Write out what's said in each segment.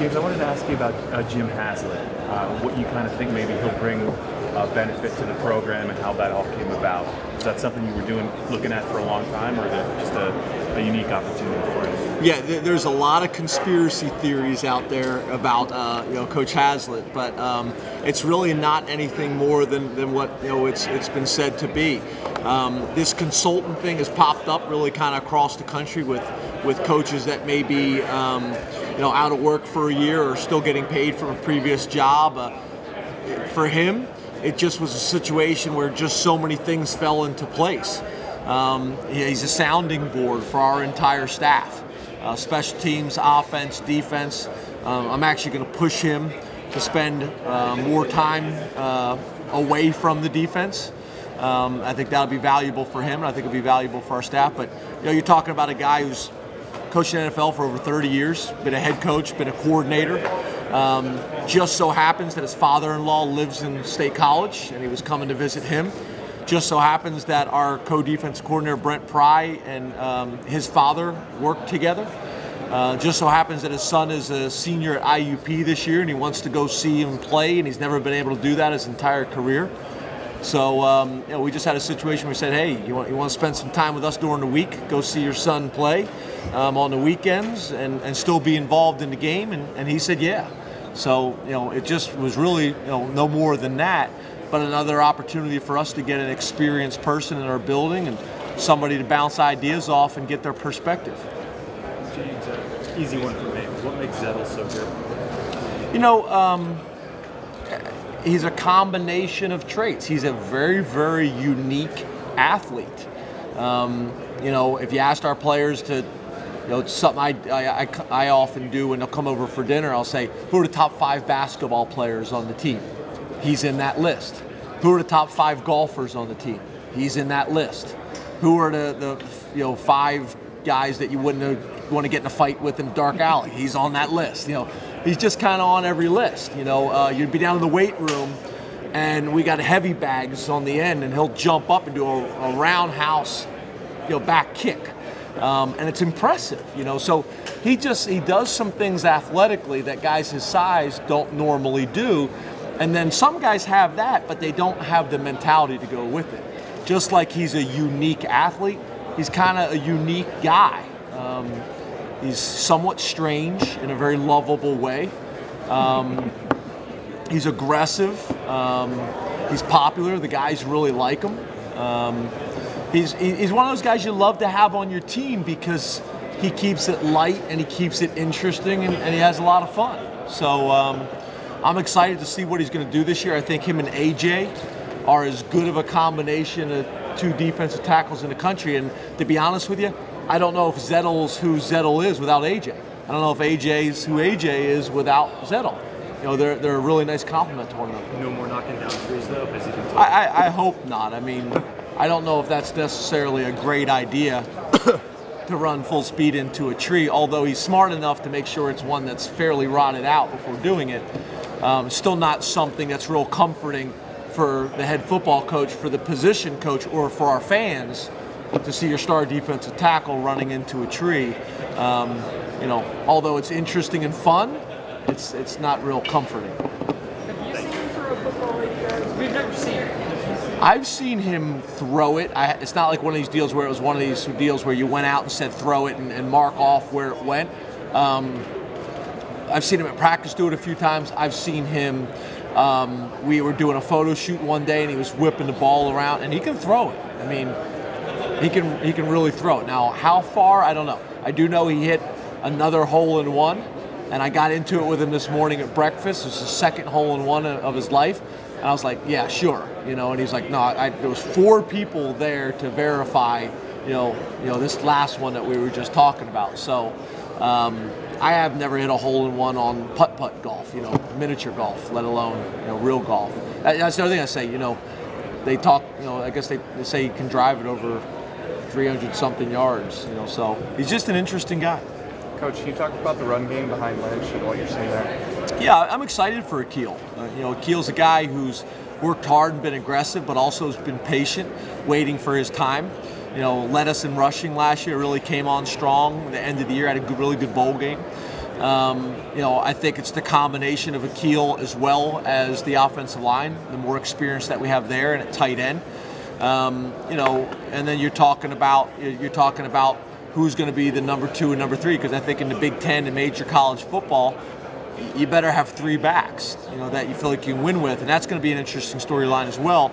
James, I wanted to ask you about Jim Haslett, what you kind of think maybe he'll bring benefit to the program and how that all came about. Is that something you were looking at for a long time, or is it just a unique opportunity for you? Yeah, there's a lot of conspiracy theories out there about Coach Haslett, but it's really not anything more than what it's been said to be. This consultant thing has popped up really kind of across the country with coaches that may be out of work for a year or still getting paid from a previous job. For him, it just was a situation where just so many things fell into place. He's a sounding board for our entire staff, special teams, offense, defense. I'm actually going to push him to spend more time away from the defense. I think that'll be valuable for him, and I think it'll be valuable for our staff. But you're talking about a guy who's coached in the NFL for over 30 years, been a head coach, been a coordinator. Just so happens that his father-in-law lives in State College, and he was coming to visit him. Just so happens that our co-defense coordinator, Brent Pry, and his father work together. Just so happens that his son is a senior at IUP this year, and he wants to go see him play, and he's never been able to do that his entire career. So we just had a situation where we said, hey, you want to spend some time with us during the week, go see your son play on the weekends and still be involved in the game? And he said, yeah. So, it just was really, no more than that, but another opportunity for us to get an experienced person in our building and somebody to bounce ideas off and get their perspective. James, easy one for me. What makes Zettel so good? He's a combination of traits. He's a very, very unique athlete. If you asked our players to, it's something I often do when they'll come over for dinner, I'll say, who are the top 5 basketball players on the team? He's in that list. Who are the top 5 golfers on the team? He's in that list. Who are the 5 guys that you wouldn't want to get in a fight with in a dark alley? He's on that list. He's just kind of on every list. You'd be down in the weight room, and we got heavy bags on the end, and he'll jump up and do a roundhouse, back kick, and it's impressive. So he does some things athletically that guys his size don't normally do, and then some guys have that, but they don't have the mentality to go with it. Just like he's a unique athlete, he's kind of a unique guy. He's somewhat strange in a very lovable way. He's aggressive. He's popular. The guys really like him. He's one of those guys you love to have on your team because he keeps it light and he keeps it interesting and he has a lot of fun. So I'm excited to see what he's going to do this year. I think him and AJ are as good of a combination of 2 defensive tackles in the country. And to be honest with you, I don't know if Zettel's who Zettel is without AJ. I don't know if AJ's who AJ is without Zettel. They're a really nice compliment to one another. No more knocking down trees, though, as you can tell. I hope not. I mean, I don't know if that's necessarily a great idea to run full speed into a tree, although he's smart enough to make sure it's one that's fairly rotted out before doing it. Still not something that's real comforting for the head football coach, for the position coach, or for our fans to see your star defensive tackle running into a tree. Although it's interesting and fun, it's not real comforting. Have you seen him throw a football like that? We've never seen it. I've seen him throw it. It's not like one of these deals where it was one of these deals where you went out and said throw it and mark off where it went. I've seen him at practice do it a few times. I've seen him, we were doing a photo shoot one day and he was whipping the ball around, and he can throw it. I mean, he can really throw it. Now, how far, I don't know. I do know he hit another hole-in-one, and I got into it with him this morning at breakfast. It was the 2nd hole-in-one of his life, and I was like, yeah, sure. And he's like, no, there was 4 people there to verify, this last one that we were just talking about. So I have never hit a hole-in-one on putt-putt golf, miniature golf, let alone, real golf. That's the other thing I say, they talk, I guess they say he can drive it over 300-something yards, so he's just an interesting guy. Coach, can you talk about the run game behind Lynch and what you're seeing there? Yeah, I'm excited for Akil. Akil's a guy who's worked hard and been aggressive, but also has been patient, waiting for his time. Led us in rushing last year, really came on strong. At the end of the year, had a really good bowl game. I think it's the combination of Akil as well as the offensive line, the more experience that we have there, and at tight end. And then you're talking about who's going to be the number 2 and number 3, because I think in the Big Ten and major college football, you better have 3 backs, that you feel like you can win with, and that's going to be an interesting storyline as well.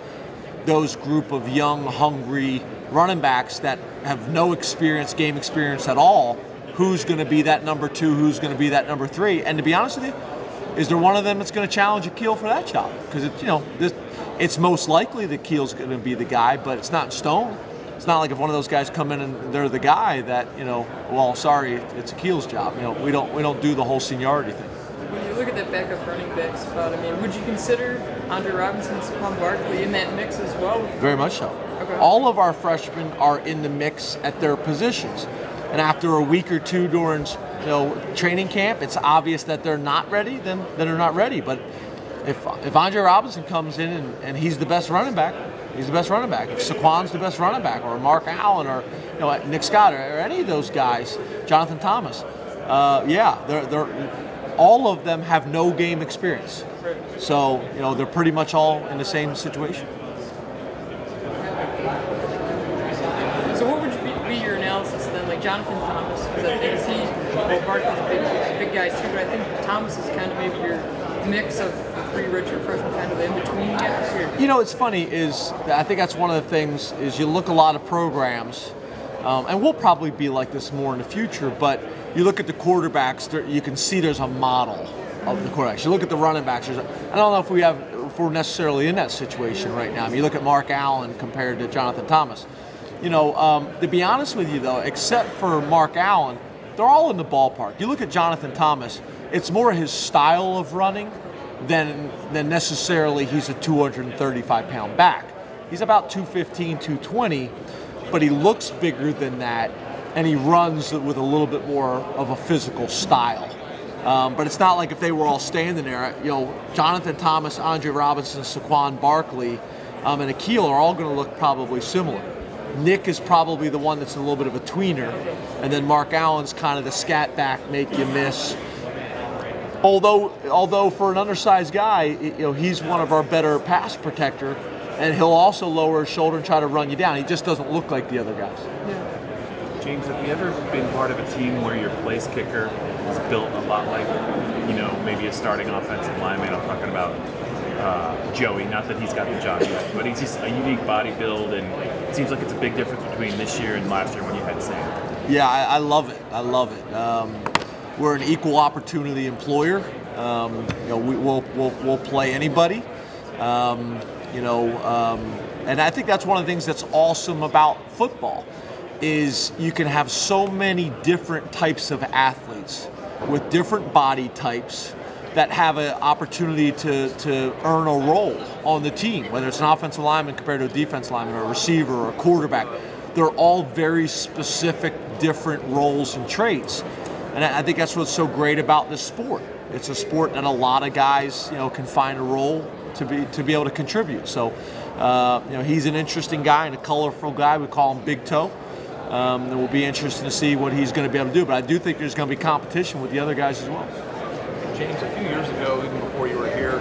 Those group of young, hungry running backs that have no experience, game experience at all, who's going to be that number 2, who's going to be that number 3, and to be honest with you, is there one of them that's going to challenge Akil for that job? Because it's most likely that Keel's going to be the guy, but it's not in stone. It's not like if one of those guys come in and they're the guy that, well, sorry, it's Keel's job. We don't do the whole seniority thing. When you look at that backup running back spot, would you consider Andre Robinson and Saquon Barkley in that mix as well? Very much so. Okay. All of our freshmen are in the mix at their positions. And after a week or 2 during training camp, it's obvious that they're not ready, then they're not ready. But if Andre Robinson comes in and he's the best running back, he's the best running back. If Saquon's the best running back, or Mark Allen, or Nick Scott, or any of those guys, Jonathan Thomas, they're all of them have no game experience. So they're pretty much all in the same situation. So what would be your analysis then? Like Jonathan Thomas, because Barkley's a big guy too, but I think Thomas is kind of maybe your mix of 3 redshirt freshmen, kind of in between guys here. It's funny is I think that's one of the things is you look a lot of programs, and we'll probably be like this more in the future, but you look at the quarterbacks, you can see there's a model of the quarterbacks. You look at the running backs. I don't know if we're necessarily in that situation right now. You look at Mark Allen compared to Jonathan Thomas. To be honest with you though, except for Mark Allen, they're all in the ballpark. You look at Jonathan Thomas, it's more his style of running than necessarily he's a 235-pound back. He's about 215, 220, but he looks bigger than that, and he runs with a little bit more of a physical style. But it's not like if they were all standing there. Jonathan Thomas, Andre Robinson, Saquon Barkley, and Akil are all going to look probably similar. Nick is probably the one that's a little bit of a tweener, and then Mark Allen's kind of the scat back, make you miss. Although for an undersized guy, he's one of our better pass protector, and he'll also lower his shoulder and try to run you down. He just doesn't look like the other guys. Yeah. James, have you ever been part of a team where your place kicker is built a lot like, maybe a starting offensive lineman? I'm talking about Joey, not that he's got the job yet, but he's just a unique body build, and it seems like it's a big difference between this year and last year when you had Sam. Yeah, I love it. I love it. We're an equal opportunity employer. We'll play anybody. And I think that's one of the things that's awesome about football is you can have so many different types of athletes with different body types that have an opportunity to earn a role on the team, whether it's an offensive lineman compared to a defensive lineman, or a receiver, or a quarterback. They're all very specific, different roles and traits. And I think that's what's so great about this sport. It's a sport that a lot of guys, can find a role to be able to contribute. So, he's an interesting guy and a colorful guy. We call him Big Toe. It will be interesting to see what he's going to be able to do. But I do think there's going to be competition with the other guys as well. James, a few years ago, even before you were here,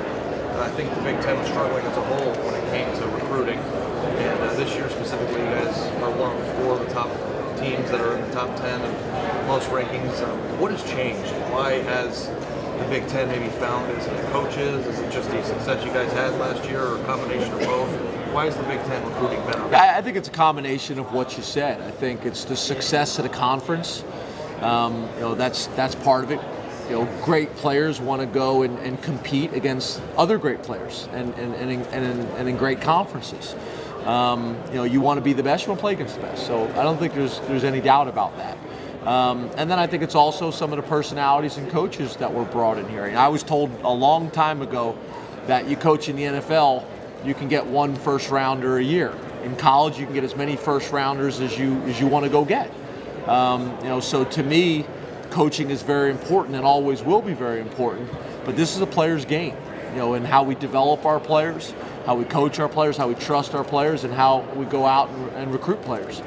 I think the Big Ten was struggling as a whole when it came to recruiting. And this year specifically, you guys are one of 4 of the top teams that are in the top 10 of most rankings. What has changed? Why has the Big Ten maybe found it? Is it the coaches? Is it just the success you guys had last year, or a combination of both? Why is the Big Ten recruiting better? I think it's a combination of what you said. I think it's the success of the conference. That's part of it. Great players want to go and compete against other great players and in great conferences. You want to be the best, you want to play against the best. So I don't think there's any doubt about that. And then I think it's also some of the personalities and coaches that were brought in here. I was told a long time ago that you coach in the NFL, you can get 1 first rounder a year. In college, you can get as many first rounders as you want to go get. So to me, coaching is very important and always will be very important. But this is a player's game, and how we develop our players, how we coach our players, how we trust our players, and how we go out and recruit players.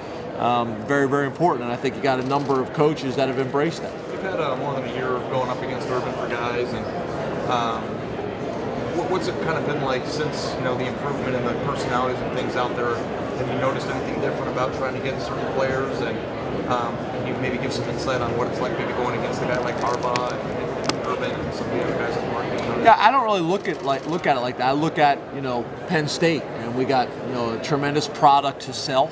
Very, very important. And I think you got a number of coaches that have embraced that. you've had more than a year of going up against Urban for guys, and what's it kind of been like since the improvement in the personalities and things out there? Have you noticed anything different about trying to get certain players? And can you maybe give some insight on what it's like maybe going against a guy like Harbaugh and Urban and some of the other guys in the market? Yeah, I don't really look at it like that. I look at Penn State, and we got a tremendous product to sell,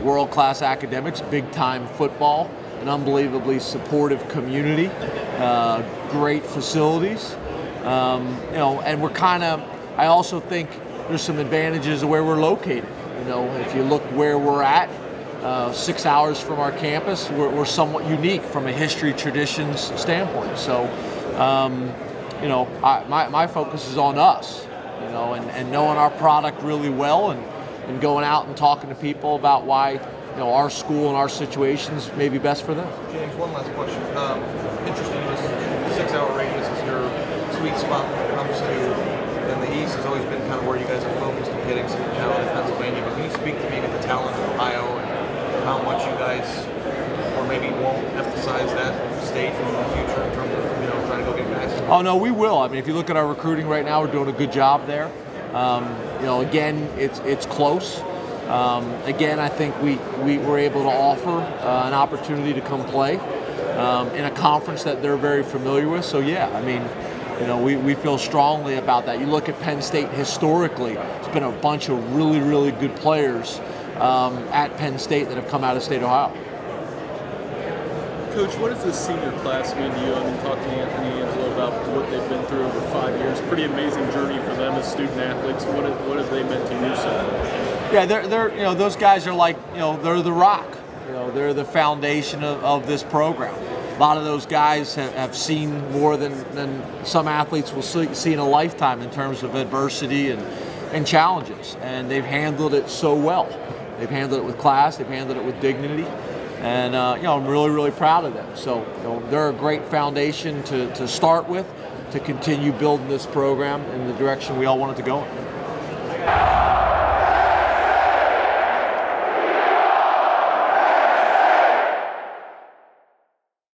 world-class academics, big-time football, an unbelievably supportive community, great facilities, and we're kind of. I also think there's some advantages of where we're located. If you look where we're at, 6 hours from our campus, we're somewhat unique from a history traditions standpoint. So. My focus is on us, and knowing our product really well, and going out and talking to people about why, our school and our situations may be best for them. James, one last question. Interesting, this 6 hour radius is your sweet spot when it comes to, and the East has always been kind of where you guys are focused on getting some talent in Pennsylvania, but can you speak to maybe the talent in Ohio and how much you guys, or maybe won't emphasize that state in the future in terms of, trying to go get guys? Oh no, we will. I mean, if you look at our recruiting right now, we're doing a good job there. Again, it's close. Again, I think we were able to offer an opportunity to come play in a conference that they're very familiar with. So yeah, I mean, we feel strongly about that. You look at Penn State historically; it's been a bunch of really, really good players at Penn State that have come out of State Ohio. Coach, what does this senior class mean to you? I mean, talk to Anthony and Angelo about what they've been through over 5 years. Pretty amazing journey for them as student athletes. What have they meant to you so? Yeah, they're those guys are like they're the rock. They're the foundation of this program. A lot of those guys have seen more than some athletes will see in a lifetime in terms of adversity and challenges, and they've handled it so well. They've handled it with class. They've handled it with dignity. And I'm really, really proud of them. So they're a great foundation to start with, to continue building this program in the direction we all want it to go in.